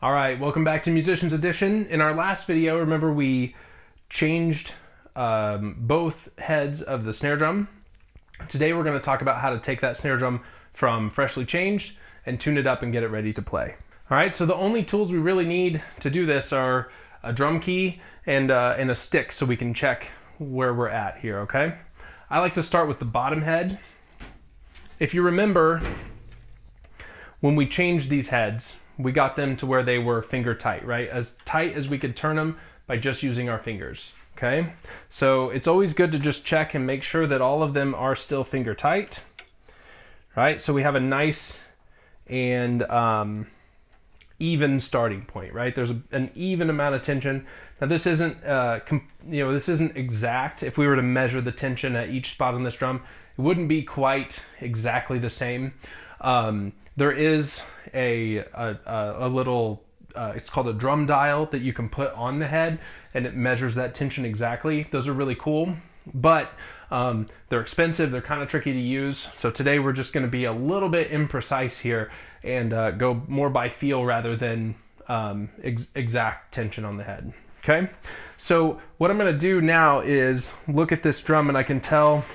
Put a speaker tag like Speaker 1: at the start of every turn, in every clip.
Speaker 1: All right, welcome back to Musicians Edition. In our last video, remember we changed both heads of the snare drum. Today we're going to talk about how to take that snare drum from freshly changed and tune it up and get it ready to play. All right, so the only tools we really need to do this are a drum key and a stick so we can check where we're at here, okay? I like to start with the bottom head. If you remember, when we changed these heads, we got them to where they were finger tight, right? As tight as we could turn them by just using our fingers, okay? So it's always good to just check and make sure that all of them are still finger tight, right? So we have a nice and even starting point, right? There's an even amount of tension. Now this isn't, this isn't exact. If we were to measure the tension at each spot on this drum, it wouldn't be quite exactly the same. There is a little, it's called a drum dial that you can put on the head and it measures that tension exactly. Those are really cool, but they're expensive, they're kind of tricky to use. So today we're just gonna be a little bit imprecise here and go more by feel rather than exact tension on the head, okay? So what I'm gonna do now is look at this drum and I can tell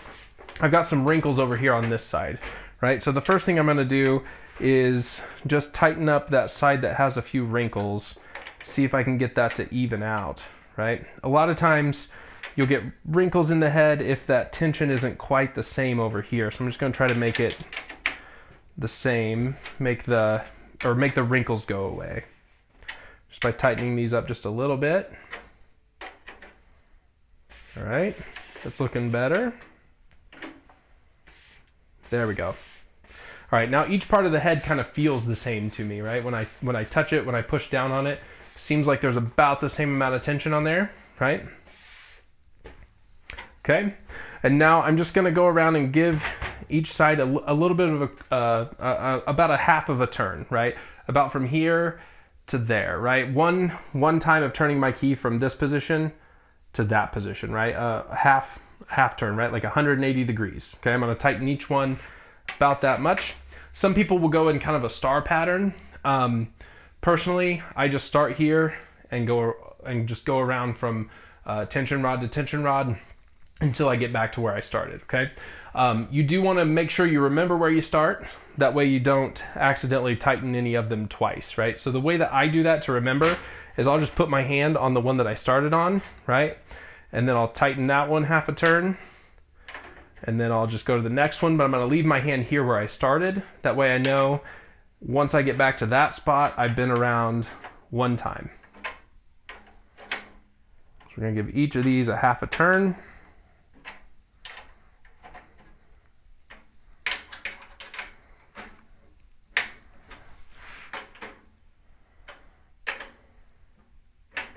Speaker 1: I've got some wrinkles over here on this side, right? So the first thing I'm gonna do is just tighten up that side that has a few wrinkles, see if I can get that to even out, right? A lot of times you'll get wrinkles in the head if that tension isn't quite the same over here. So I'm just gonna try to make it the same, make the wrinkles go away. Just by tightening these up just a little bit. All right, that's looking better. There we go. All right, now each part of the head kind of feels the same to me, right? When I touch it, when I push down on it, seems like there's about the same amount of tension on there, right? Okay, and now I'm just gonna go around and give each side a little bit of about a half of a turn, right? About from here to there, right? One time of turning my key from this position to that position, right? Half turn, right? Like 180 degrees. Okay, I'm gonna tighten each one about that much. Some people will go in kind of a star pattern. Personally, I just start here and just go around from tension rod to tension rod until I get back to where I started, okay? You do wanna make sure you remember where you start. That way you don't accidentally tighten any of them twice, right? So the way that I do that to remember is I'll just put my hand on the one that I started on, right? And then I'll tighten that one half a turn. And then I'll just go to the next one, but I'm gonna leave my hand here where I started. That way I know once I get back to that spot, I've been around one time. So we're gonna give each of these a half a turn.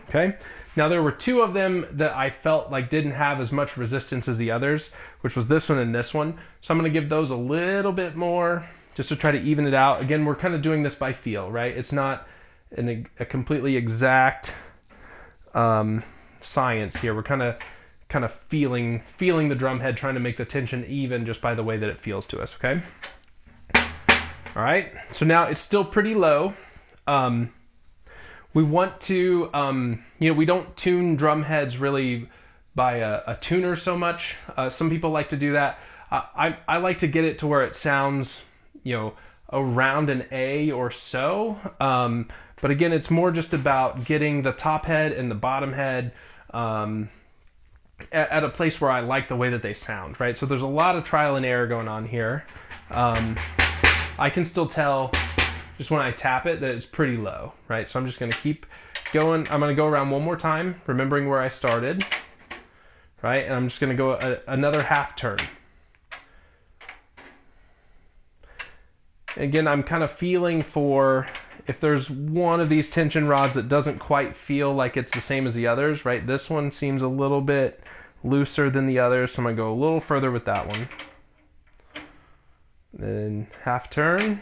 Speaker 1: Okay. Now there were two of them that I felt like didn't have as much resistance as the others, which was this one and this one. So I'm gonna give those a little bit more just to try to even it out. Again, we're kind of doing this by feel, right? It's not a completely exact science here. We're kind of feeling the drum head, trying to make the tension even just by the way that it feels to us, okay? All right, so now it's still pretty low. We want to, we don't tune drum heads really by a tuner so much. Some people like to do that. I like to get it to where it sounds, around an A or so. But again, it's more just about getting the top head and the bottom head at a place where I like the way that they sound, right? So there's a lot of trial and error going on here. I can still tell just when I tap it that it's pretty low, right? So I'm just gonna keep going. I'm gonna go around one more time, remembering where I started, right? And I'm just gonna go another half turn. Again, I'm kind of feeling for if there's one of these tension rods that doesn't quite feel like it's the same as the others, right? This one seems a little bit looser than the others, so I'm gonna go a little further with that one. Then half turn.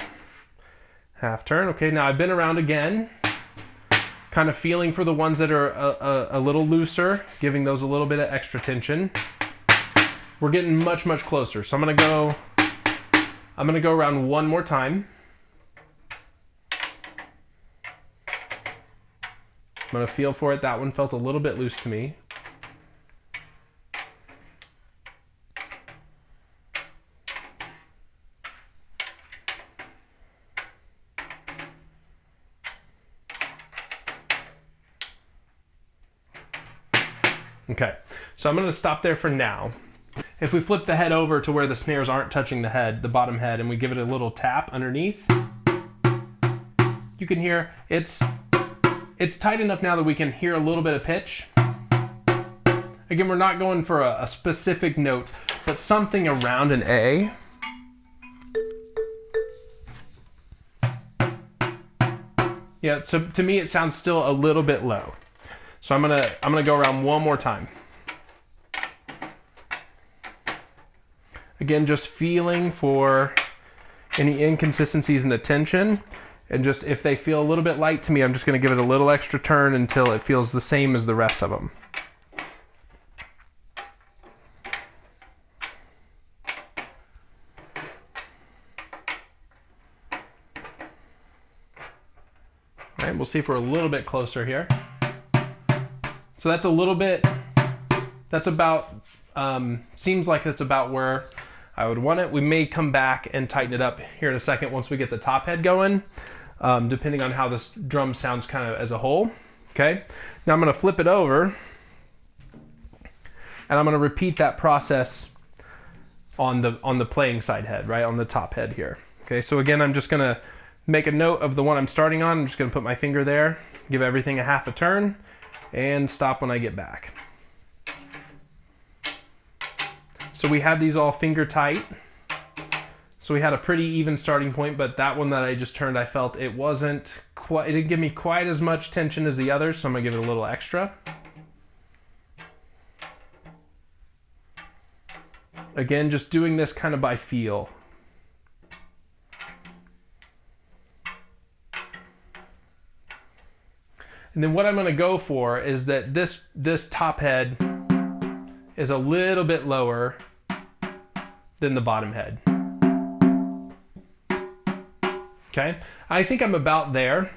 Speaker 1: Half turn. Okay, now I've been around again, kind of feeling for the ones that are a little looser, giving those a little bit of extra tension. We're getting much closer. So I'm gonna go around one more time. I'm gonna feel for it. That one felt a little bit loose to me. Okay, so I'm gonna stop there for now. If we flip the head over to where the snares aren't touching the head, the bottom head, and we give it a little tap underneath, you can hear it's tight enough now that we can hear a little bit of pitch. Again, we're not going for a specific note, but something around an A. Yeah, so to me it sounds still a little bit low. So I'm gonna go around one more time. Again, just feeling for any inconsistencies in the tension, and just if they feel a little bit light to me, I'm just gonna give it a little extra turn until it feels the same as the rest of them. All right, we'll see if we're a little bit closer here. So that's a little bit, that's about, seems like that's about where I would want it. We may come back and tighten it up here in a second once we get the top head going, depending on how this drum sounds kind of as a whole. Okay, now I'm gonna flip it over and I'm gonna repeat that process on the playing side head, right, on the top head here. Okay, so again, I'm just gonna make a note of the one I'm starting on. I'm just gonna put my finger there, give everything a half a turn, and stop when I get back. So we had these all finger tight. So we had a pretty even starting point, but that one that I just turned, I felt it wasn't quite, it didn't give me quite as much tension as the others, so I'm gonna give it a little extra. Again, just doing this kind of by feel. And then what I'm gonna go for is that this top head is a little bit lower than the bottom head. Okay, I think I'm about there.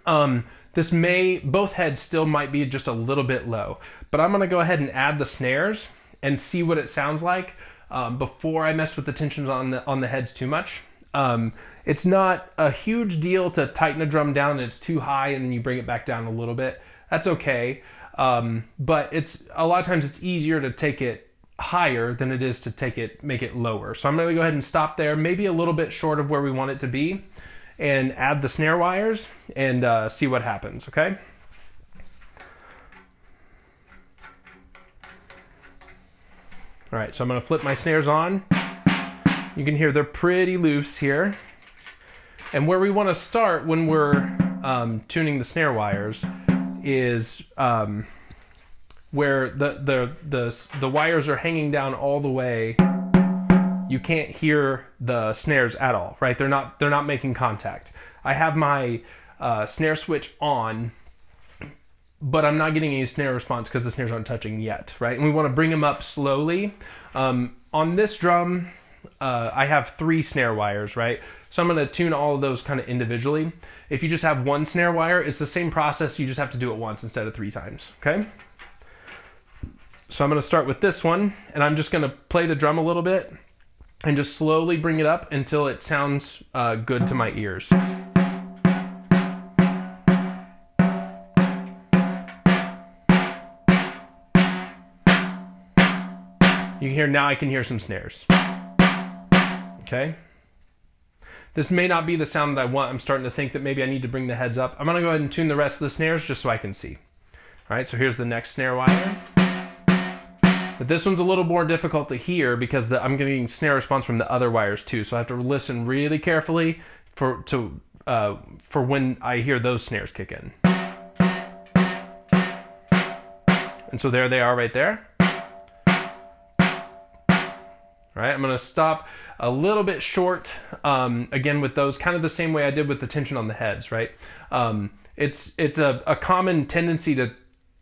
Speaker 1: Both heads still might be just a little bit low, but I'm gonna go ahead and add the snares and see what it sounds like before I mess with the tensions on the heads too much. It's not a huge deal to tighten a drum down and it's too high and then you bring it back down a little bit. That's okay. But it's a lot of times it's easier to take it higher than it is to make it lower. So I'm gonna go ahead and stop there, maybe a little bit short of where we want it to be, and add the snare wires and see what happens, okay? All right, so I'm gonna flip my snares on. You can hear they're pretty loose here. And where we want to start when we're tuning the snare wires is where the wires are hanging down all the way. You can't hear the snares at all, right? They're not making contact. I have my snare switch on, but I'm not getting any snare response because the snares aren't touching yet, right? And we want to bring them up slowly. On this drum, I have 3 snare wires, right? So I'm going to tune all of those kind of individually. If you just have 1 snare wire, it's the same process. You just have to do it once instead of 3 times, okay? So I'm going to start with this one, and I'm just going to play the drum a little bit and just slowly bring it up until it sounds good to my ears. You can hear, now I can hear some snares. Okay? This may not be the sound that I want. I'm starting to think that maybe I need to bring the heads up. I'm gonna go ahead and tune the rest of the snares just so I can see. All right, so here's the next snare wire. But this one's a little more difficult to hear because I'm getting snare response from the other wires too. So I have to listen really carefully for when I hear those snares kick in. And so there they are right there. All right, I'm gonna stop a little bit short, again with those, kind of the same way I did with the tension on the heads, right? It's a common tendency to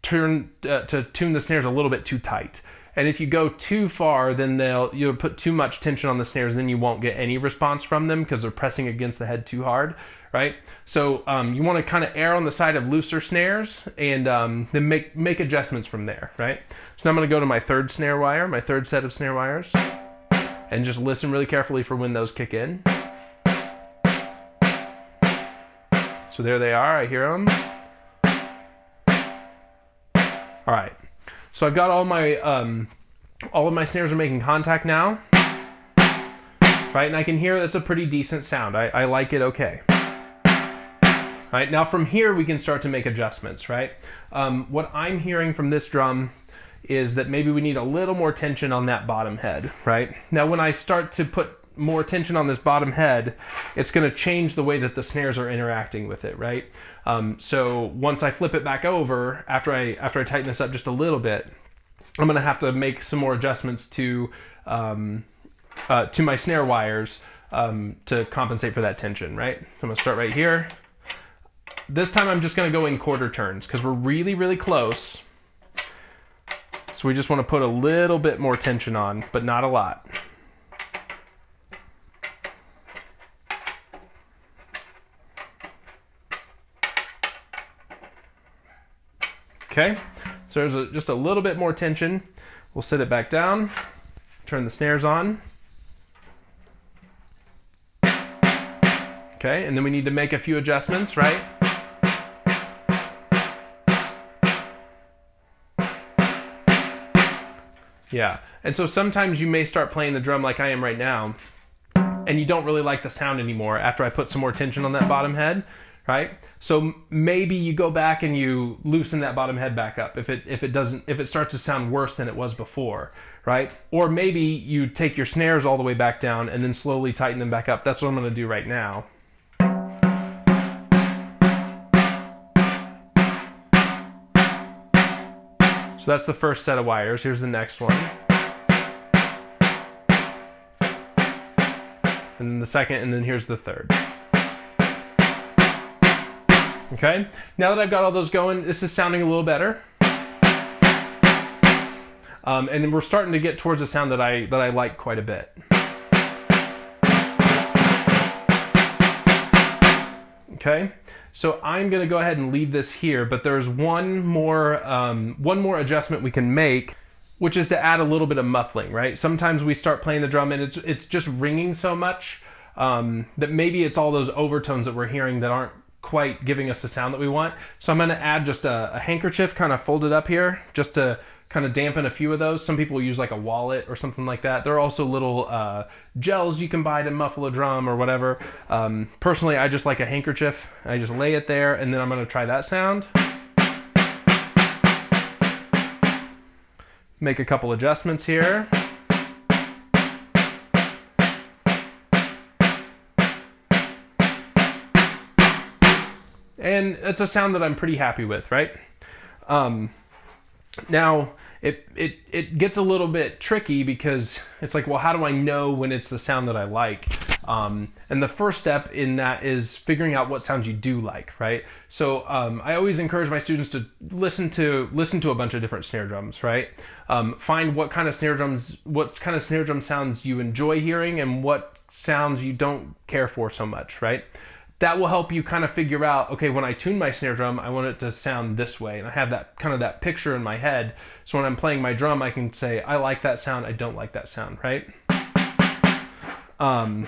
Speaker 1: tune the snares a little bit too tight. And if you go too far, then you'll put too much tension on the snares, and then you won't get any response from them because they're pressing against the head too hard, right? So you want to kind of err on the side of looser snares and then make adjustments from there, right? So now I'm going to go to my third snare wire, my third set of snare wires, and just listen really carefully for when those kick in. So there they are, I hear them. All right, so I've got all of my snares are making contact now, right? And I can hear that's a pretty decent sound. I like it okay. All right, now from here we can start to make adjustments, right? What I'm hearing from this drum is that maybe we need a little more tension on that bottom head, right? Now when I start to put more tension on this bottom head, it's going to change the way that the snares are interacting with it, right? So once I flip it back over, after I tighten this up just a little bit, I'm going to have to make some more adjustments to my snare wires to compensate for that tension, right? So I'm going to start right here. This time I'm just going to go in quarter turns because we're really, really close. So we just want to put a little bit more tension on, but not a lot. Okay, so there's just a little bit more tension. We'll set it back down, turn the snares on. Okay, and then we need to make a few adjustments, right? Yeah, and so sometimes you may start playing the drum like I am right now, and you don't really like the sound anymore after I put some more tension on that bottom head, right? So maybe you go back and you loosen that bottom head back up if it starts to sound worse than it was before, right? Or maybe you take your snares all the way back down and then slowly tighten them back up. That's what I'm going to do right now. So that's the first set of wires. Here's the next one. And then the second, and then here's the third. Okay, now that I've got all those going, this is sounding a little better. And we're starting to get towards a sound that I like quite a bit. Okay, so I'm going to go ahead and leave this here, but there's one more adjustment we can make, which is to add a little bit of muffling, right? Sometimes we start playing the drum and it's just ringing so much that maybe it's all those overtones that we're hearing that aren't quite giving us the sound that we want. So I'm going to add just a handkerchief kind of folded up here just to kind of dampen a few of those. Some people use like a wallet or something like that. There are also little gels you can buy to muffle a drum or whatever. Personally, I just like a handkerchief. I just lay it there and then I'm going to try that sound. Make a couple adjustments here. And it's a sound that I'm pretty happy with, right? Now, it gets a little bit tricky because it's like, well, how do I know when it's the sound that I like? And the first step in that is figuring out what sounds you do like, right? So I always encourage my students to listen to a bunch of different snare drums, right? Find what kind of snare drum sounds you enjoy hearing and what sounds you don't care for so much, right? That will help you kind of figure out, okay, when I tune my snare drum, I want it to sound this way. And I have that kind of that picture in my head. So when I'm playing my drum, I can say, I like that sound, I don't like that sound, right? And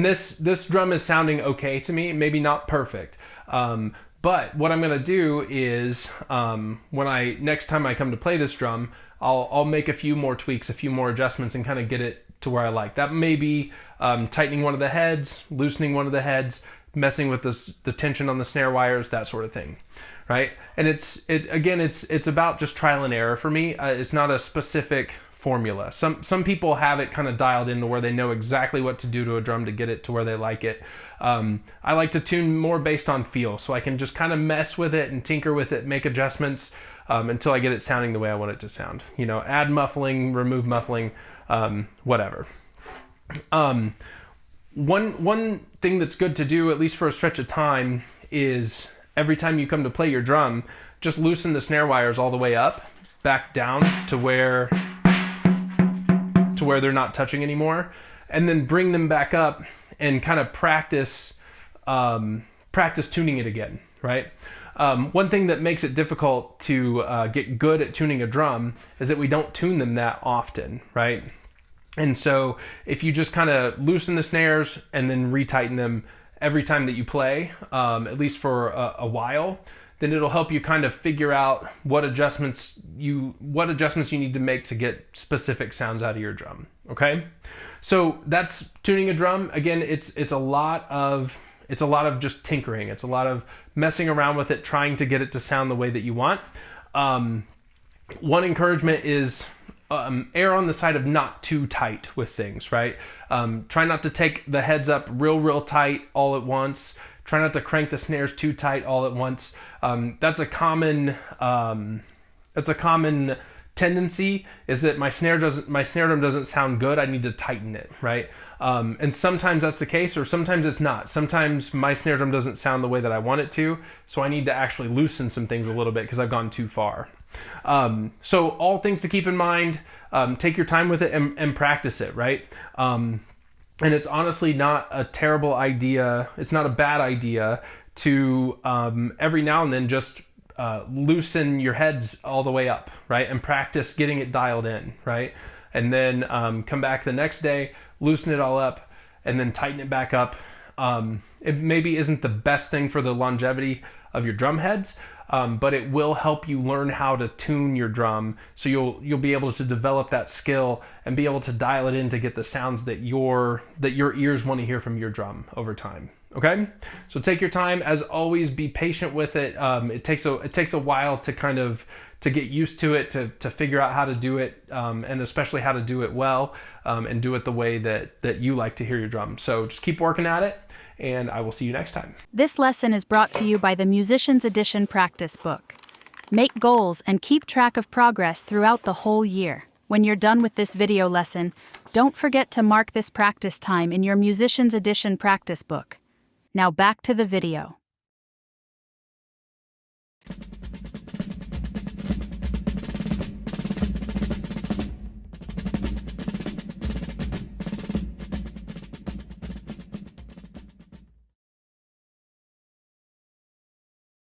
Speaker 1: this drum is sounding okay to me, maybe not perfect. But what I'm gonna do is, next time I come to play this drum, I'll make a few more tweaks, a few more adjustments and kind of get it to where I like. That may be tightening one of the heads, loosening one of the heads, messing with the tension on the snare wires, that sort of thing, right? And it's about just trial and error for me. It's not a specific formula. Some people have it kind of dialed in to where they know exactly what to do to a drum to get it to where they like it. I like to tune more based on feel, so I can just kind of mess with it and tinker with it, make adjustments until I get it sounding the way I want it to sound. You know, add muffling, remove muffling, whatever. One thing that's good to do, at least for a stretch of time, is every time you come to play your drum, just loosen the snare wires all the way up, back down to where they're not touching anymore, and then bring them back up and kind of practice practice tuning it again, right? One thing that makes it difficult to get good at tuning a drum is that we don't tune them that often, right? And so if you just kind of loosen the snares and then retighten them every time that you play, at least for a while, then it'll help you kind of figure out what adjustments you need to make to get specific sounds out of your drum. Okay, so that's tuning a drum. Again, it's a lot of just tinkering. It's a lot of messing around with it, trying to get it to sound the way that you want. One encouragement is err on the side of not too tight with things, right? Try not to take the heads up real tight all at once. Try not to crank the snares too tight all at once. That's a common tendency, is that my snare drum doesn't sound good. I need to tighten it, right? And sometimes that's the case, or sometimes it's not. Sometimes my snare drum doesn't sound the way that I want it to, so I need to actually loosen some things a little bit because I've gone too far. So all things to keep in mind. Take your time with it and practice it, right? And it's honestly not a terrible idea. It's not a bad idea to every now and then just loosen your heads all the way up, right? And practice getting it dialed in, right? And then come back the next day, loosen it all up, and then tighten it back up. It maybe isn't the best thing for the longevity of your drum heads, but it will help you learn how to tune your drum, so you'll be able to develop that skill and be able to dial it in to get the sounds that your ears want to hear from your drum over time. Okay, so take your time. As always, be patient with it. It takes a while to get used to it, to figure out how to do it, and especially how to do it well, and do it the way that you like to hear your drum. So just keep working at it, and I will see you next time.
Speaker 2: This lesson is brought to you by the Musician's Edition practice book. Make goals and keep track of progress throughout the whole year. When you're done with this video lesson, don't forget to mark this practice time in your Musician's Edition practice book. Now back to the video.